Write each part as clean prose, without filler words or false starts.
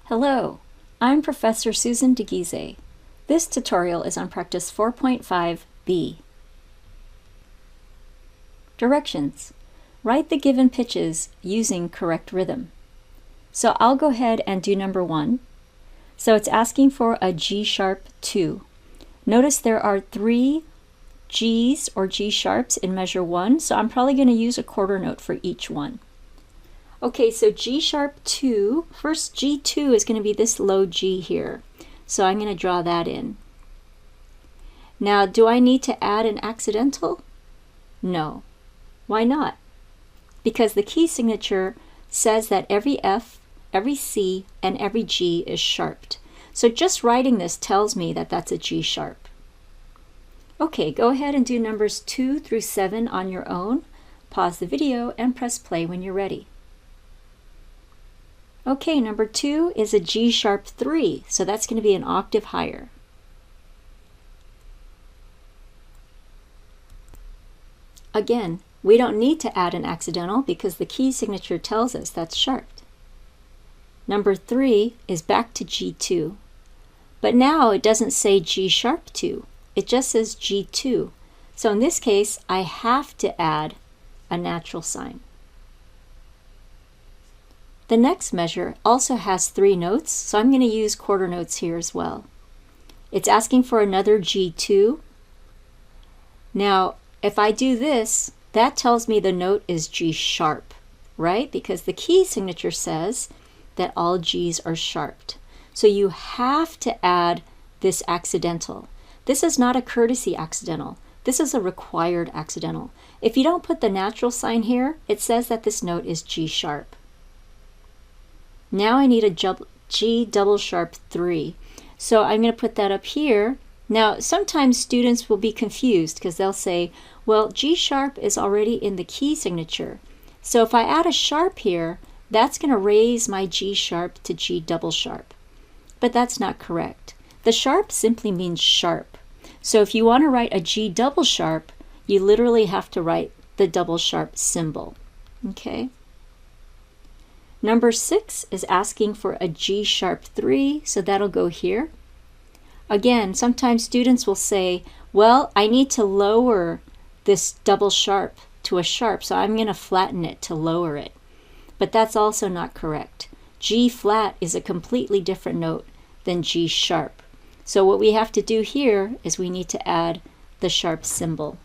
Hello, I'm Professor Susan DeGise. This tutorial is on practice 4.5b. Directions. Write the given pitches using correct rhythm. So I'll go ahead and do number 1. So it's asking for a G sharp 2. Notice there are 3 G's or G sharps in measure 1, so I'm probably going to use a quarter note for each one. Okay, so G sharp 2, first G2 is going to be this low G here. So I'm going to draw that in. Now, do I need to add an accidental? No. Why not? Because the key signature says that every F, every C, and every G is sharped. So just writing this tells me that that's a G sharp. Okay, go ahead and do numbers 2 through 7 on your own. Pause the video and press play when you're ready. Okay, number 2 is a G sharp 3, so that's going to be an octave higher. Again, we don't need to add an accidental because the key signature tells us that's sharped. Number 3 is back to G2, but now it doesn't say G sharp 2, it just says G2. So in this case, I have to add a natural sign. The next measure also has 3 notes, so I'm going to use quarter notes here as well. It's asking for another G2. Now, if I do this, that tells me the note is G sharp, right? Because the key signature says that all G's are sharped. So you have to add this accidental. This is not a courtesy accidental. This is a required accidental. If you don't put the natural sign here, it says that this note is G sharp. Now I need a G double sharp 3. So I'm going to put that up here. Now sometimes students will be confused because they'll say, well, G sharp is already in the key signature. So if I add a sharp here, that's going to raise my G sharp to G double sharp. But that's not correct. The sharp simply means sharp. So if you want to write a G double sharp, you literally have to write the double sharp symbol. Okay? Number 6 is asking for a G sharp 3, so that'll go here. Again, sometimes students will say, well, I need to lower this double sharp to a sharp, so I'm going to flatten it to lower it. But that's also not correct. G flat is a completely different note than G sharp. So what we have to do here is we need to add the sharp symbol.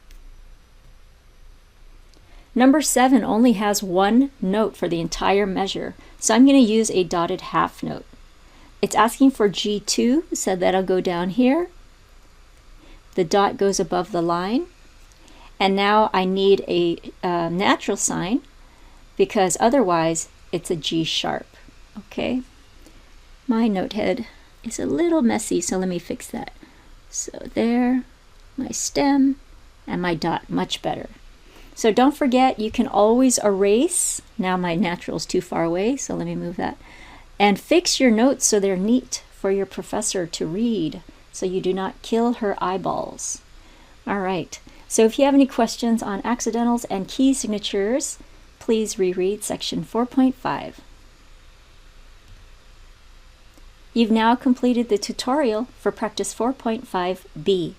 Number 7 only has 1 note for the entire measure, so I'm going to use a dotted half note. It's asking for G2, so that'll go down here. The dot goes above the line. And now I need a natural sign because otherwise it's a G sharp. Okay? My note head is a little messy, so let me fix that. So there, my stem, and my dot, much better. So don't forget, you can always erase. Now my natural is too far away, so let me move that. And fix your notes so they're neat for your professor to read, so you do not kill her eyeballs. All right, so if you have any questions on accidentals and key signatures, please reread section 4.5. You've now completed the tutorial for practice 4.5b.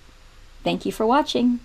Thank you for watching.